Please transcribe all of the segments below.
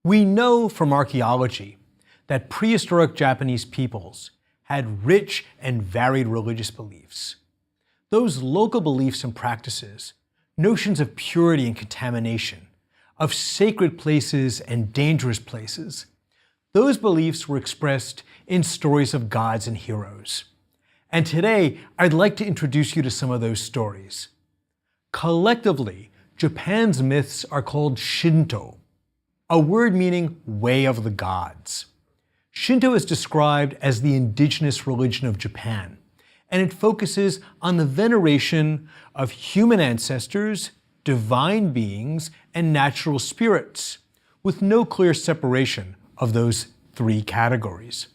We know from archaeology that prehistoric Japanese peoples had rich and varied religious beliefs. Those local beliefs and practices, notions of purity and contamination, of sacred places and dangerous places, those beliefs were expressed in stories of gods and heroes. And today, I'd like to introduce you to some of those stories. Collectively, Japan's myths are called Shinto, a word meaning way of the gods. Shinto is described as the indigenous religion of Japan, and it focuses on the veneration of human ancestors, divine beings, and natural spirits, with no clear separation of those three categories.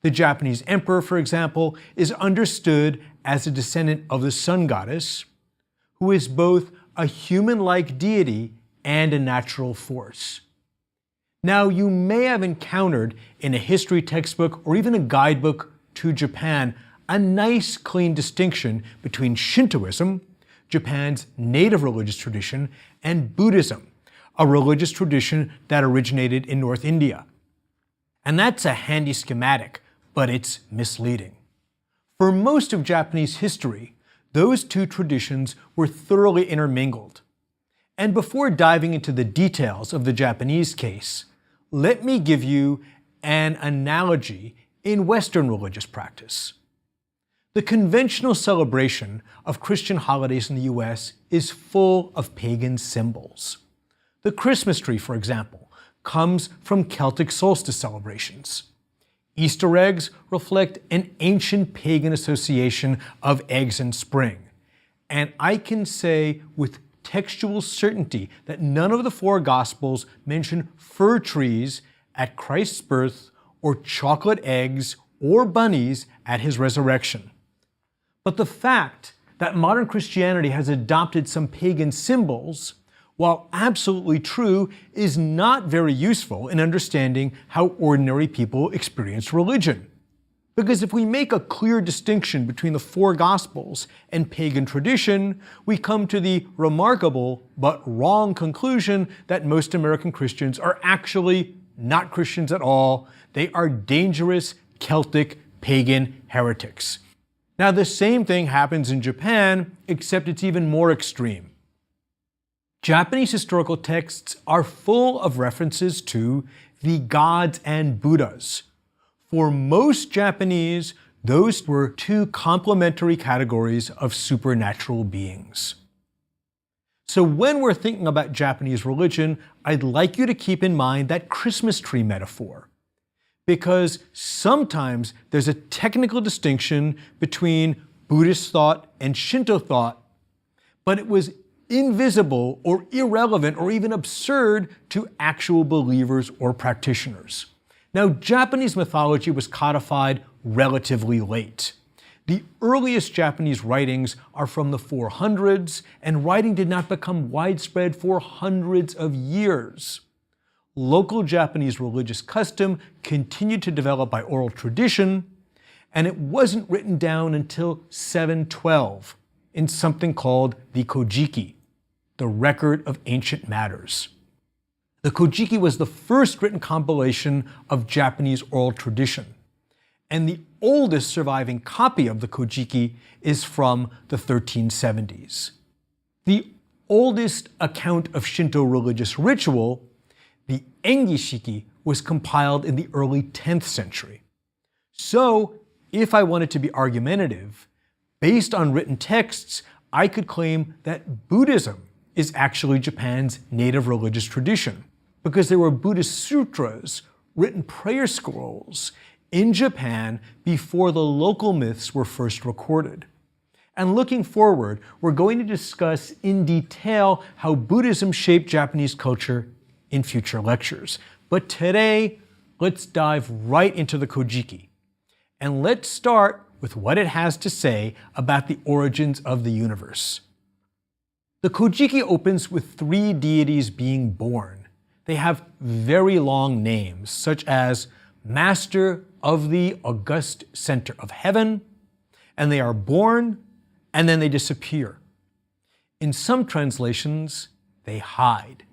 The Japanese emperor, for example, is understood as a descendant of the sun goddess, who is both a human-like deity and a natural force. Now, you may have encountered in a history textbook or even a guidebook to Japan a nice, clean distinction between Shintoism, Japan's native religious tradition, and Buddhism, a religious tradition that originated in North India. And that's a handy schematic, but it's misleading. For most of Japanese history, those two traditions were thoroughly intermingled. And before diving into the details of the Japanese case, let me give you an analogy in Western religious practice. The conventional celebration of Christian holidays in the US is full of pagan symbols. The Christmas tree, for example, comes from Celtic solstice celebrations. Easter eggs reflect an ancient pagan association of eggs and spring. And I can say with textual certainty that none of the four Gospels mention fir trees at Christ's birth or chocolate eggs or bunnies at his resurrection. But the fact that modern Christianity has adopted some pagan symbols, while absolutely true, is not very useful in understanding how ordinary people experience religion. Because if we make a clear distinction between the four Gospels and pagan tradition, we come to the remarkable but wrong conclusion that most American Christians are actually not Christians at all. They are dangerous Celtic pagan heretics. Now, the same thing happens in Japan, except it's even more extreme. Japanese historical texts are full of references to the gods and Buddhas. For most Japanese, those were two complementary categories of supernatural beings. So when we're thinking about Japanese religion, I'd like you to keep in mind that Christmas tree metaphor, because sometimes there's a technical distinction between Buddhist thought and Shinto thought, but it was invisible or irrelevant or even absurd to actual believers or practitioners. Now, Japanese mythology was codified relatively late. The earliest Japanese writings are from the 400s, and writing did not become widespread for hundreds of years. Local Japanese religious custom continued to develop by oral tradition, and it wasn't written down until 712 in something called the Kojiki, the Record of Ancient Matters. The Kojiki was the first written compilation of Japanese oral tradition, and the oldest surviving copy of the Kojiki is from the 1370s. The oldest account of Shinto religious ritual, the Engi-shiki, was compiled in the early 10th century. So, if I wanted to be argumentative, based on written texts, I could claim that Buddhism is actually Japan's native religious tradition, because there were Buddhist sutras, written prayer scrolls, in Japan before the local myths were first recorded. And looking forward, we're going to discuss in detail how Buddhism shaped Japanese culture in future lectures. But today, let's dive right into the Kojiki. And let's start with what it has to say about the origins of the universe. The Kojiki opens with three deities being born. They have very long names, such as Master of the August Center of Heaven, and they are born, and then they disappear. In some translations, they hide.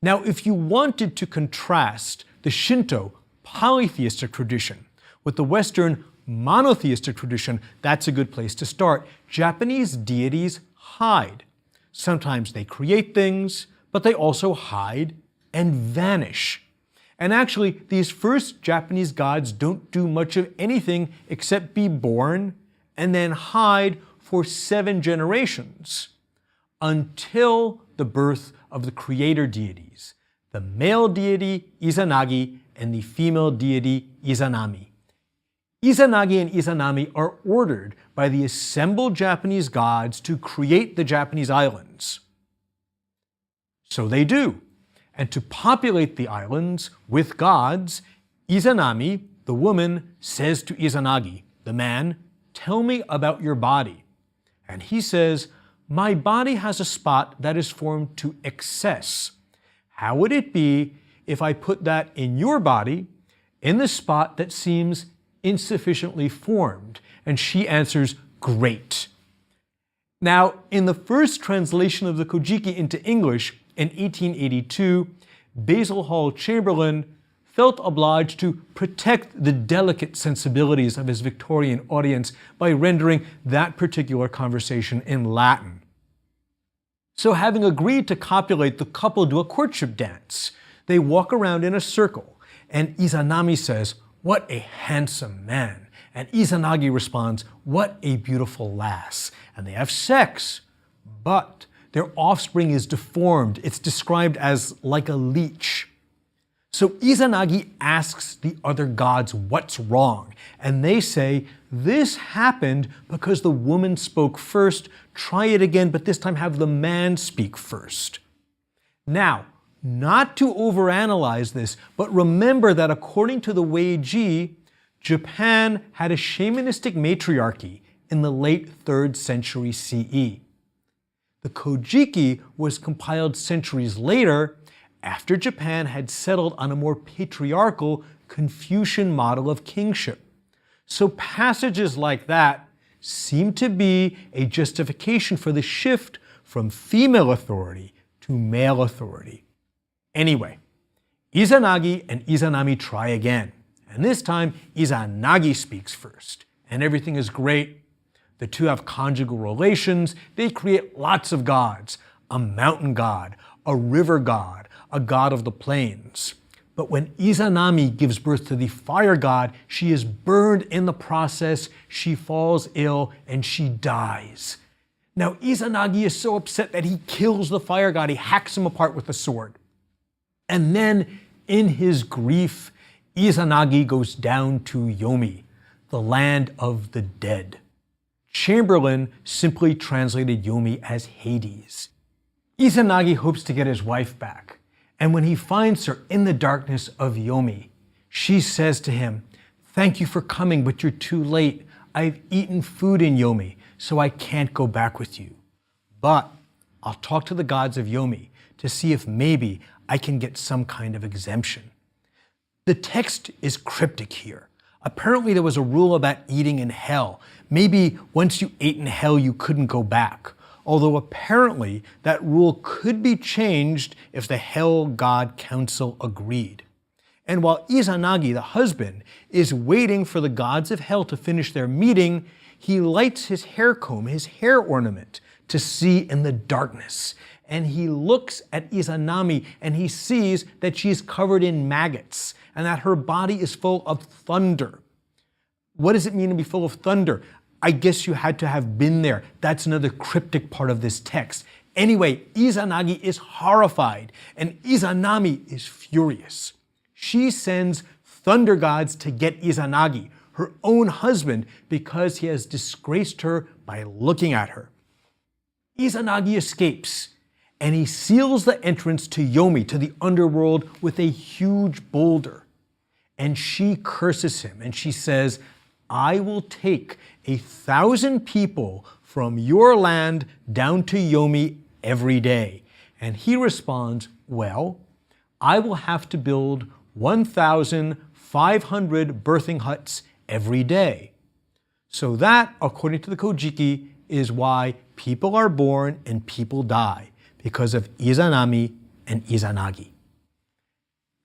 Now, if you wanted to contrast the Shinto polytheistic tradition with the Western monotheistic tradition, that's a good place to start. Japanese deities hide. Sometimes they create things, but they also hide and vanish. And actually, these first Japanese gods don't do much of anything except be born and then hide for 7 generations until the birth of the creator deities, the male deity Izanagi and the female deity Izanami. Izanagi and Izanami are ordered by the assembled Japanese gods to create the Japanese islands. So they do. And to populate the islands with gods, Izanami, the woman, says to Izanagi, the man, "Tell me about your body." And he says, "My body has a spot that is formed to excess. How would it be if I put that in your body, in the spot that seems insufficiently formed?" And she answers, "Great." Now, in the first translation of the Kojiki into English in 1882, Basil Hall Chamberlain felt obliged to protect the delicate sensibilities of his Victorian audience by rendering that particular conversation in Latin. So having agreed to copulate, the couple do a courtship dance. They walk around in a circle, and Izanami says, "What a handsome man." And Izanagi responds, "What a beautiful lass." And they have sex, but their offspring is deformed. It's described as like a leech. So Izanagi asks the other gods what's wrong, and they say, "This happened because the woman spoke first. Try it again, but this time have the man speak first." Now, not to overanalyze this, but remember that according to the Weiji, Japan had a shamanistic matriarchy in the late 3rd century CE. The Kojiki was compiled centuries later, after Japan had settled on a more patriarchal Confucian model of kingship. So passages like that seem to be a justification for the shift from female authority to male authority. Anyway, Izanagi and Izanami try again, and this time Izanagi speaks first, and everything is great. The two have conjugal relations, they create lots of gods, a mountain god, a river god, a god of the plains. But when Izanami gives birth to the fire god, she is burned in the process, she falls ill, and she dies. Now Izanagi is so upset that he kills the fire god, he hacks him apart with a sword. And then, in his grief, Izanagi goes down to Yomi, the land of the dead. Chamberlain simply translated Yomi as Hades. Izanagi hopes to get his wife back, and when he finds her in the darkness of Yomi, she says to him, "Thank you for coming, but you're too late. I've eaten food in Yomi, so I can't go back with you. But I'll talk to the gods of Yomi to see if maybe I can get some kind of exemption." The text is cryptic here. Apparently there was a rule about eating in hell. Maybe once you ate in hell, you couldn't go back. Although apparently that rule could be changed if the Hell God Council agreed. And while Izanagi, the husband, is waiting for the gods of hell to finish their meeting, he lights his hair comb, his hair ornament, to see in the darkness. And he looks at Izanami and he sees that she is covered in maggots and that her body is full of thunder. What does it mean to be full of thunder? I guess you had to have been there. That's another cryptic part of this text. Anyway, Izanagi is horrified and Izanami is furious. She sends thunder gods to get Izanagi, her own husband, because he has disgraced her by looking at her. Izanagi escapes, and he seals the entrance to Yomi, to the underworld, with a huge boulder. And she curses him, and she says, "I will take 1,000 people from your land down to Yomi every day." And he responds, "Well, I will have to build 1,500 birthing huts every day." So that, according to the Kojiki, is why people are born and people die, because of Izanami and Izanagi.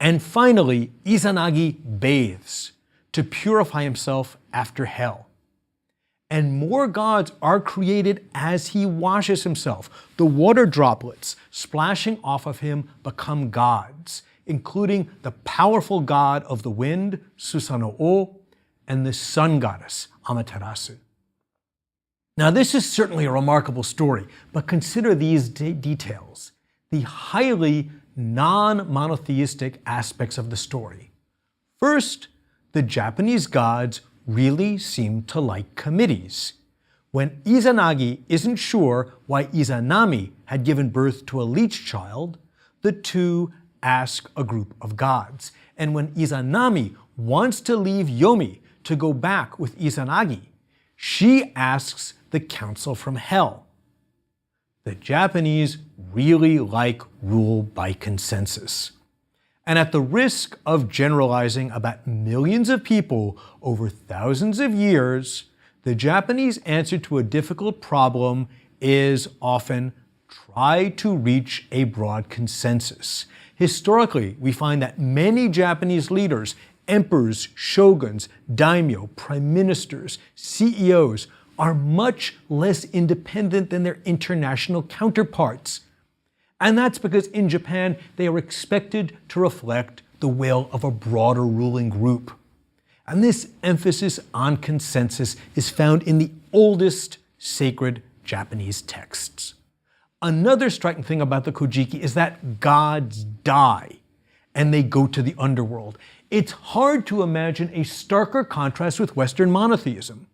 And finally, Izanagi bathes to purify himself after hell. And more gods are created as he washes himself. The water droplets splashing off of him become gods, including the powerful god of the wind, Susanoo, and the sun goddess, Amaterasu. Now, this is certainly a remarkable story, but consider these details, the highly non-monotheistic aspects of the story. First, the Japanese gods really seem to like committees. When Izanagi isn't sure why Izanami had given birth to a leech child, the two ask a group of gods. And when Izanami wants to leave Yomi to go back with Izanagi, she asks the council from hell. The Japanese really like rule by consensus. And at the risk of generalizing about millions of people over thousands of years, the Japanese answer to a difficult problem is often try to reach a broad consensus. Historically, we find that many Japanese leaders, emperors, shoguns, daimyo, prime ministers, CEOs, are much less independent than their international counterparts. And that's because in Japan, they are expected to reflect the will of a broader ruling group. And this emphasis on consensus is found in the oldest sacred Japanese texts. Another striking thing about the Kojiki is that gods die and they go to the underworld. It's hard to imagine a starker contrast with Western monotheism.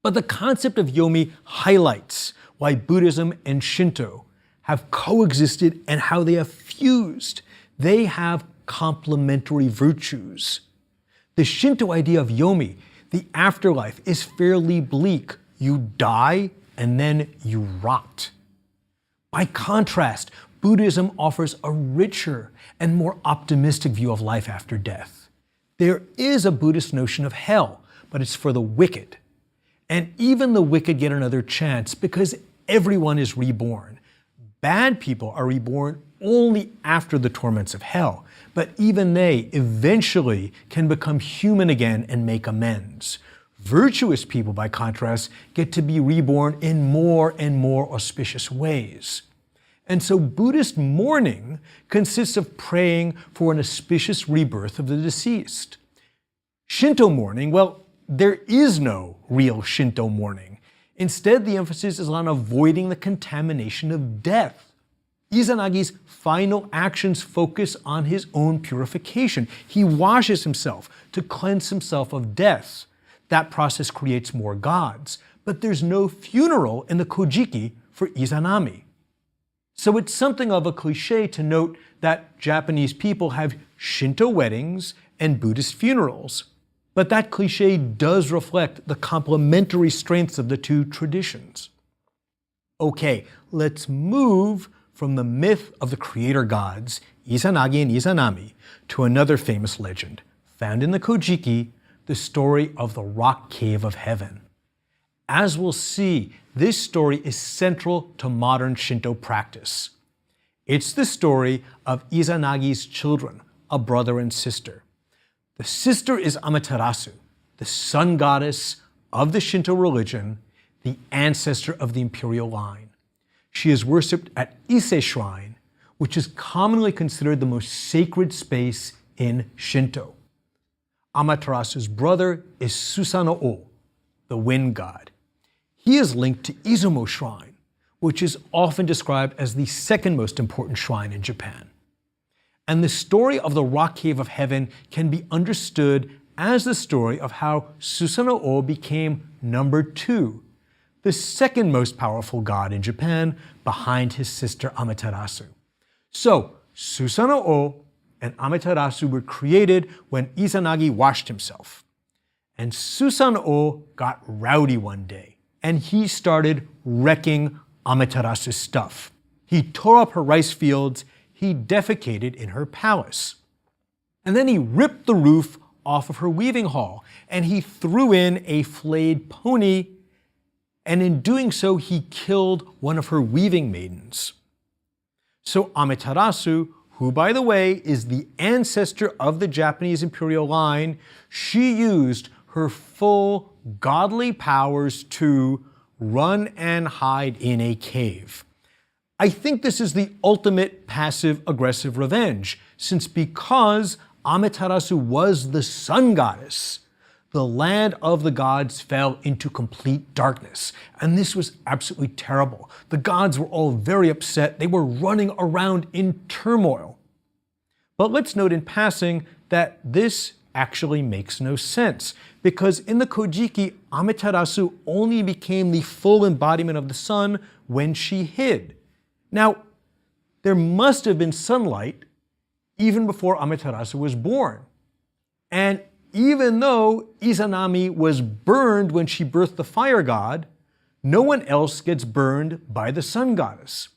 But the concept of Yomi highlights why Buddhism and Shinto have coexisted and how they have fused. They have complementary virtues. The Shinto idea of Yomi, the afterlife, is fairly bleak. You die and then you rot. By contrast, Buddhism offers a richer and more optimistic view of life after death. There is a Buddhist notion of hell, but it's for the wicked. And even the wicked get another chance because everyone is reborn. Bad people are reborn only after the torments of hell, but even they eventually can become human again and make amends. Virtuous people, by contrast, get to be reborn in more and more auspicious ways. And so Buddhist mourning consists of praying for an auspicious rebirth of the deceased. Shinto mourning, well, there is no real Shinto mourning. Instead, the emphasis is on avoiding the contamination of death. Izanagi's final actions focus on his own purification. He washes himself to cleanse himself of death. That process creates more gods, but there's no funeral in the Kojiki for Izanami. So it's something of a cliche to note that Japanese people have Shinto weddings and Buddhist funerals. But that cliche does reflect the complementary strengths of the two traditions. Okay, let's move from the myth of the creator gods, Izanagi and Izanami, to another famous legend, found in the Kojiki, the story of the rock cave of heaven. As we'll see, this story is central to modern Shinto practice. It's the story of Izanagi's children, a brother and sister. The sister is Amaterasu, the sun goddess of the Shinto religion, the ancestor of the imperial line. She is worshipped at Ise Shrine, which is commonly considered the most sacred space in Shinto. Amaterasu's brother is Susanoo, the wind god. He is linked to Izumo Shrine, which is often described as the second most important shrine in Japan. And the story of the rock cave of heaven can be understood as the story of how Susanoo became number 2, the second most powerful god in Japan behind his sister Amaterasu. So Susanoo and Amaterasu were created when Izanagi washed himself. And Susanoo got rowdy one day, and he started wrecking Amaterasu's stuff. He tore up her rice fields, he defecated in her palace. And then he ripped the roof off of her weaving hall, and he threw in a flayed pony, and in doing so, he killed one of her weaving maidens. So Amaterasu, who, by the way, is the ancestor of the Japanese imperial line, she used her full godly powers to run and hide in a cave. I think this is the ultimate passive-aggressive revenge, since because Amaterasu was the sun goddess, the land of the gods fell into complete darkness. And this was absolutely terrible. The gods were all very upset. They were running around in turmoil. But let's note in passing that this actually makes no sense, because in the Kojiki, Amaterasu only became the full embodiment of the sun when she hid. Now, there must have been sunlight even before Amaterasu was born. And even though Izanami was burned when she birthed the fire god, no one else gets burned by the sun goddess.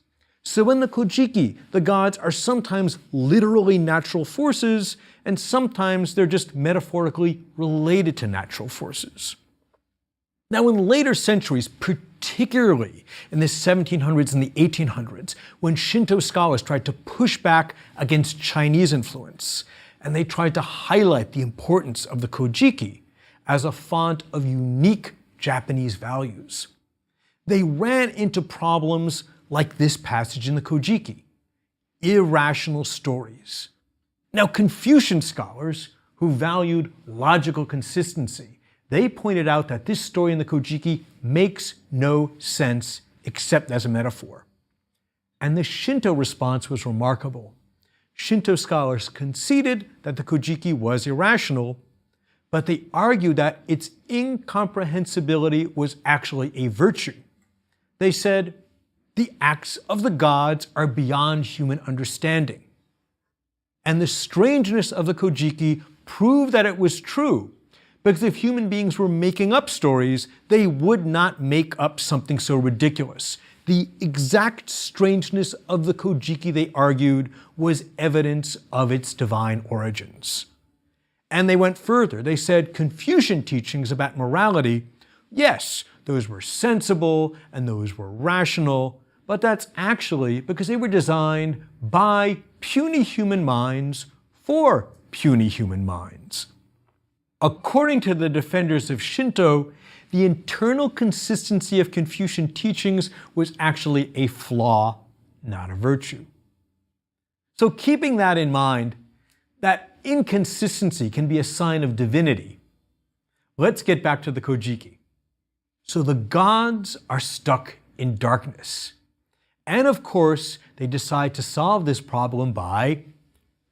So in the Kojiki, the gods are sometimes literally natural forces, and sometimes they're just metaphorically related to natural forces. Now, in later centuries, particularly in the 1700s and the 1800s, when Shinto scholars tried to push back against Chinese influence, and they tried to highlight the importance of the Kojiki as a font of unique Japanese values, they ran into problems like this passage in the Kojiki: irrational stories. Now, Confucian scholars who valued logical consistency, they pointed out that this story in the Kojiki makes no sense except as a metaphor. And the Shinto response was remarkable. Shinto scholars conceded that the Kojiki was irrational, but they argued that its incomprehensibility was actually a virtue. They said, the acts of the gods are beyond human understanding. And the strangeness of the Kojiki proved that it was true, because if human beings were making up stories, they would not make up something so ridiculous. The exact strangeness of the Kojiki, they argued, was evidence of its divine origins. And they went further. They said Confucian teachings about morality, yes, those were sensible and those were rational, but that's actually because they were designed by puny human minds for puny human minds. According to the defenders of Shinto, the internal consistency of Confucian teachings was actually a flaw, not a virtue. So keeping that in mind, that inconsistency can be a sign of divinity, let's get back to the Kojiki. So the gods are stuck in darkness. And of course, they decide to solve this problem by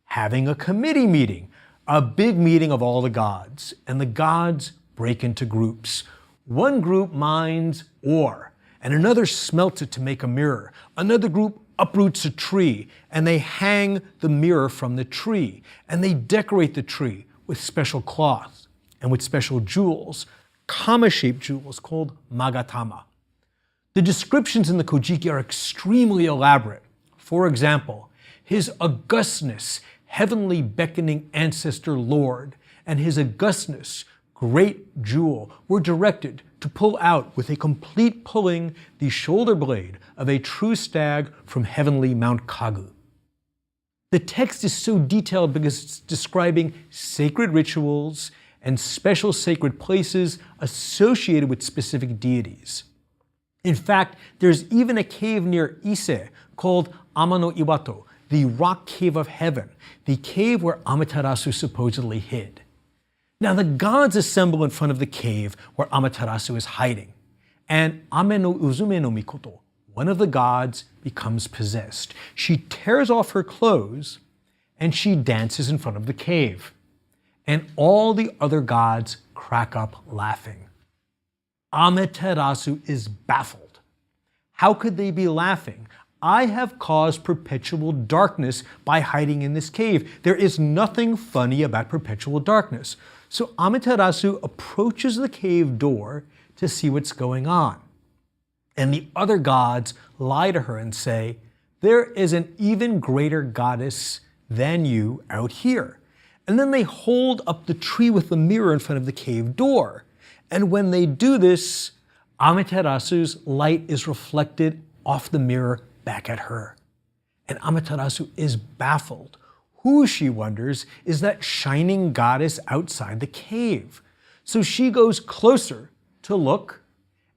having a committee meeting, a big meeting of all the gods. And the gods break into groups. One group mines ore, and another smelts it to make a mirror. Another group uproots a tree, and they hang the mirror from the tree. And they decorate the tree with special cloth and with special jewels, kama-shaped jewels called magatama. The descriptions in the Kojiki are extremely elaborate. For example, his augustness, heavenly beckoning ancestor Lord, and his augustness, great jewel, were directed to pull out with a complete pulling the shoulder blade of a true stag from heavenly Mount Kagu. The text is so detailed because it's describing sacred rituals and special sacred places associated with specific deities. In fact, there's even a cave near Ise called Amano Iwato, the rock cave of heaven, the cave where Amaterasu supposedly hid. Now the gods assemble in front of the cave where Amaterasu is hiding, and Ame no Uzume no Mikoto, one of the gods, becomes possessed. She tears off her clothes and she dances in front of the cave. And all the other gods crack up laughing. Amaterasu is baffled. How could they be laughing? I have caused perpetual darkness by hiding in this cave. There is nothing funny about perpetual darkness. So Amaterasu approaches the cave door to see what's going on. And the other gods lie to her and say, there is an even greater goddess than you out here. And then they hold up the tree with the mirror in front of the cave door. And when they do this, Amaterasu's light is reflected off the mirror back at her. and Amaterasu is baffled. Who, she wonders, is that shining goddess outside the cave? So she goes closer to look,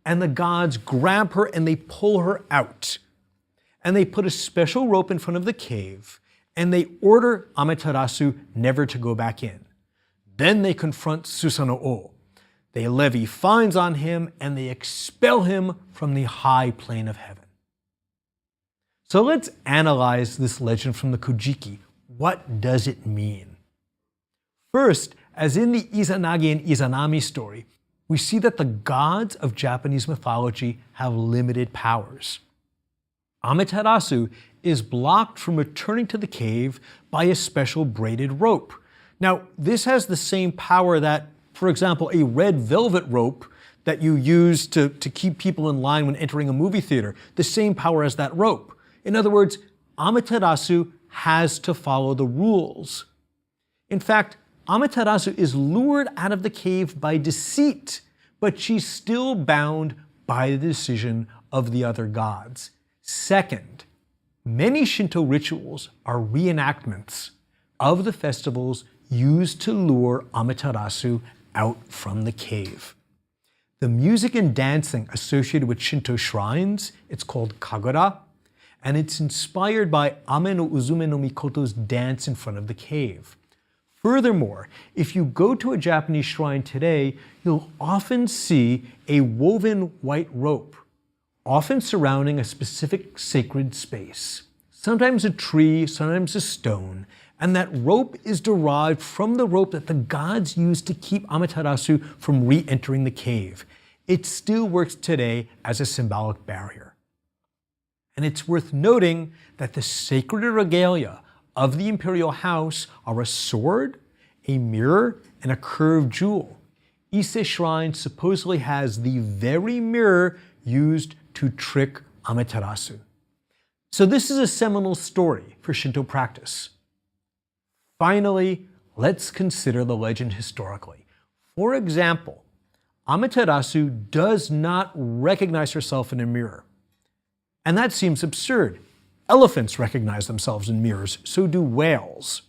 and the gods grab her and they pull her out. And they put a special rope in front of the cave, and they order Amaterasu never to go back in. Then they confront Susanoo. They levy fines on him, and they expel him from the high plane of heaven. So let's analyze this legend from the Kojiki. What does it mean? First, as in the Izanagi and Izanami story, we see that the gods of Japanese mythology have limited powers. Amaterasu is blocked from returning to the cave by a special braided rope. Now, this has the same power that, for example, a red velvet rope that you use to keep people in line when entering a movie theater, the same power as that rope. In other words, Amaterasu has to follow the rules. In fact, Amaterasu is lured out of the cave by deceit, but she's still bound by the decision of the other gods. Second, many Shinto rituals are reenactments of the festivals used to lure Amaterasu out from the cave. The music and dancing associated with Shinto shrines, it's called kagura, and it's inspired by Ame no Uzume no Mikoto's dance in front of the cave. Furthermore, if you go to a Japanese shrine today, you'll often see a woven white rope, often surrounding a specific sacred space. Sometimes a tree, sometimes a stone, and that rope is derived from the rope that the gods used to keep Amaterasu from re-entering the cave. It still works today as a symbolic barrier. And it's worth noting that the sacred regalia of the imperial house are a sword, a mirror, and a curved jewel. Ise Shrine supposedly has the very mirror used to trick Amaterasu. So this is a seminal story for Shinto practice. Finally, let's consider the legend historically. For example, Amaterasu does not recognize herself in a mirror. And that seems absurd. Elephants recognize themselves in mirrors, so do whales.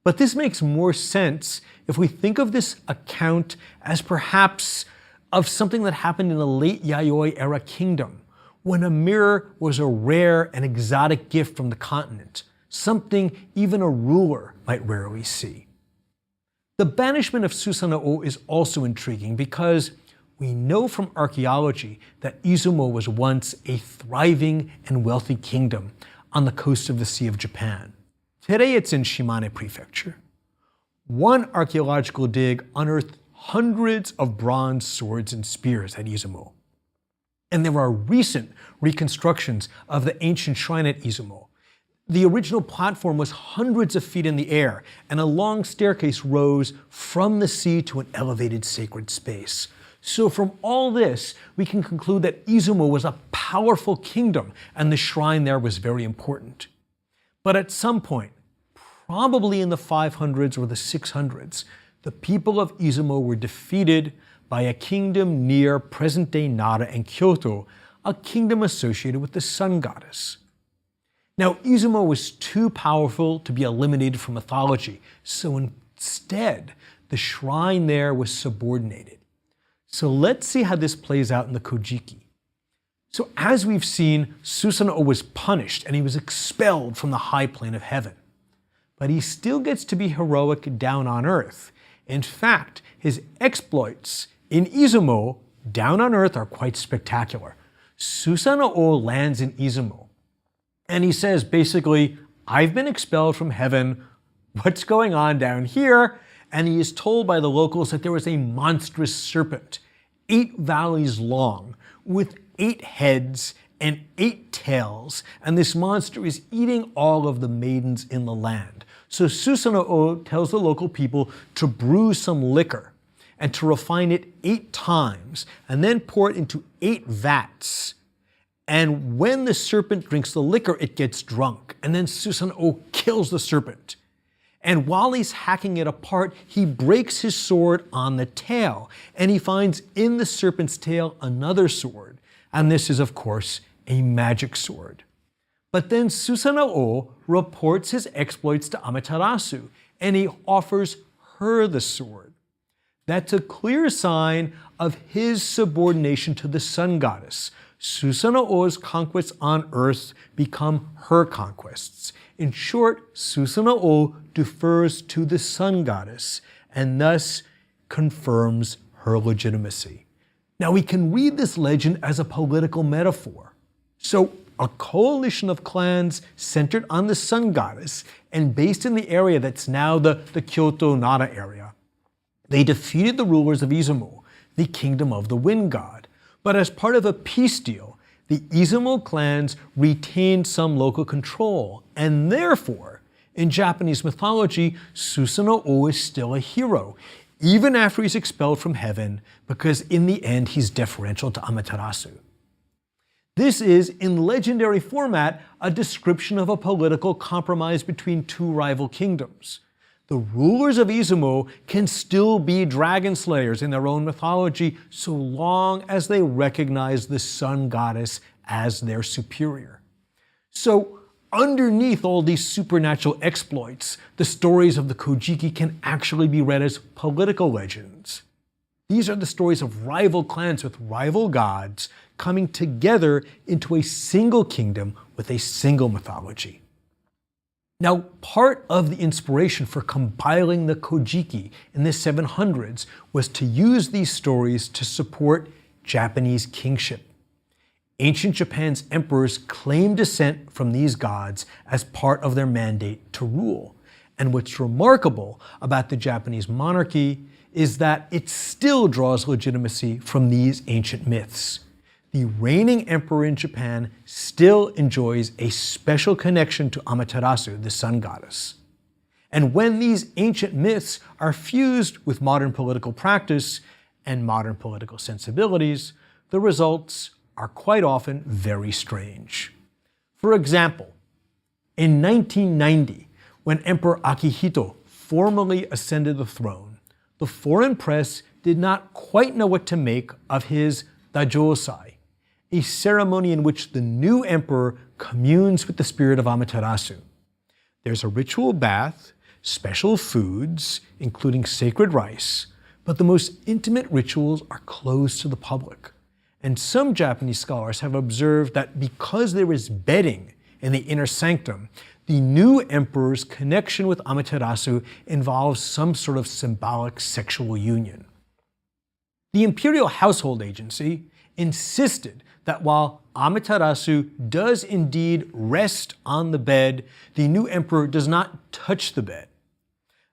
But this makes more sense if we think of this account as perhaps of something that happened in the late Yayoi era kingdom, when a mirror was a rare and exotic gift from the continent, something even a ruler might rarely see. The banishment of Susanoo is also intriguing because we know from archaeology that Izumo was once a thriving and wealthy kingdom on the coast of the Sea of Japan. Today it's in Shimane Prefecture. One archaeological dig unearthed hundreds of bronze swords and spears at Izumo. And there are recent reconstructions of the ancient shrine at Izumo. The original platform was hundreds of feet in the air, and a long staircase rose from the sea to an elevated sacred space. So from all this, we can conclude that Izumo was a powerful kingdom, and the shrine there was very important. But at some point, probably in the 500s or the 600s, the people of Izumo were defeated by a kingdom near present-day Nara and Kyoto, a kingdom associated with the sun goddess. Now, Izumo was too powerful to be eliminated from mythology, so instead, the shrine there was subordinated. So let's see how this plays out in the Kojiki. So as we've seen, Susanoo was punished and he was expelled from the high plane of heaven. But he still gets to be heroic down on earth. In fact, his exploits in Izumo down on earth are quite spectacular. Susanoo lands in Izumo, and he says basically, I've been expelled from heaven, what's going on down here? And he is told by the locals that there was a monstrous serpent, 8 valleys long, with 8 heads and 8 tails, and this monster is eating all of the maidens in the land. So Susanoo tells the local people to brew some liquor and to refine it 8 times, and then pour it into 8 vats. And when the serpent drinks the liquor, it gets drunk, and then Susanoo kills the serpent. And while he's hacking it apart, he breaks his sword on the tail, and he finds in the serpent's tail another sword. And this is, of course, a magic sword. But then Susanoo reports his exploits to Amaterasu, and he offers her the sword. That's a clear sign of his subordination to the sun goddess. Susanoo's conquests on earth become her conquests. In short, Susanoo defers to the sun goddess and thus confirms her legitimacy. Now we can read this legend as a political metaphor. So a coalition of clans centered on the sun goddess and based in the area that's now the Kyoto Nara area. They defeated the rulers of Izumo, the kingdom of the wind god. But as part of a peace deal, the Izumo clans retained some local control, and therefore, in Japanese mythology, Susanoo is still a hero, even after he's expelled from heaven, because in the end he's deferential to Amaterasu. This is, in legendary format, a description of a political compromise between two rival kingdoms. The rulers of Izumo can still be dragon slayers in their own mythology so long as they recognize the sun goddess as their superior. So, underneath all these supernatural exploits, the stories of the Kojiki can actually be read as political legends. These are the stories of rival clans with rival gods coming together into a single kingdom with a single mythology. Now, part of the inspiration for compiling the Kojiki in the 700s was to use these stories to support Japanese kingship. Ancient Japan's emperors claimed descent from these gods as part of their mandate to rule. And what's remarkable about the Japanese monarchy is that it still draws legitimacy from these ancient myths. The reigning emperor in Japan still enjoys a special connection to Amaterasu, the sun goddess. And when these ancient myths are fused with modern political practice and modern political sensibilities, the results are quite often very strange. For example, in 1990, when Emperor Akihito formally ascended the throne, the foreign press did not quite know what to make of his Dajosai, a ceremony in which the new emperor communes with the spirit of Amaterasu. There's a ritual bath, special foods, including sacred rice, but the most intimate rituals are closed to the public. And some Japanese scholars have observed that because there is bedding in the inner sanctum, the new emperor's connection with Amaterasu involves some sort of symbolic sexual union. The Imperial Household Agency insisted that while Amaterasu does indeed rest on the bed, the new emperor does not touch the bed.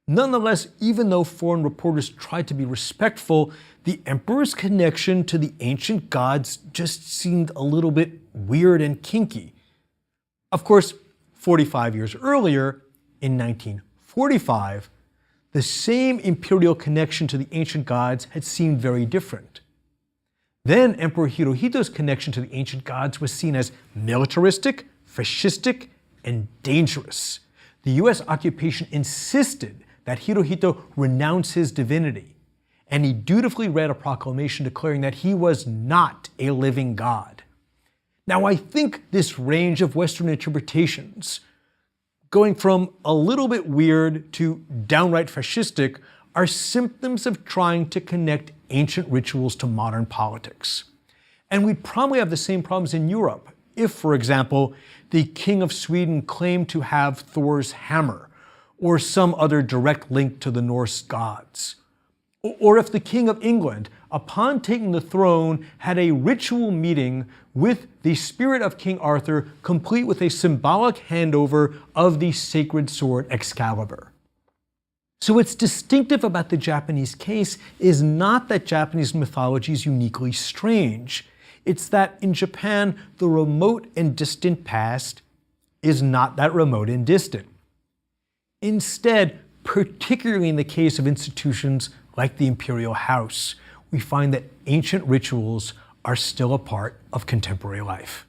Nonetheless, even though foreign reporters tried to be respectful, the emperor's connection to the ancient gods just seemed a little bit weird and kinky. Of course, 45 years earlier, in 1945, the same imperial connection to the ancient gods had seemed very different. Then Emperor Hirohito's connection to the ancient gods was seen as militaristic, fascistic, and dangerous. The US occupation insisted that Hirohito renounce his divinity, and he dutifully read a proclamation declaring that he was not a living god. Now, I think this range of Western interpretations, going from a little bit weird to downright fascistic, are symptoms of trying to connect ancient rituals to modern politics. And we'd probably have the same problems in Europe if, for example, the King of Sweden claimed to have Thor's hammer or some other direct link to the Norse gods. Or if the King of England, upon taking the throne, had a ritual meeting with the spirit of King Arthur, complete with a symbolic handover of the sacred sword Excalibur. So what's distinctive about the Japanese case is not that Japanese mythology is uniquely strange. It's that in Japan, the remote and distant past is not that remote and distant. Instead, particularly in the case of institutions like the Imperial House, we find that ancient rituals are still a part of contemporary life.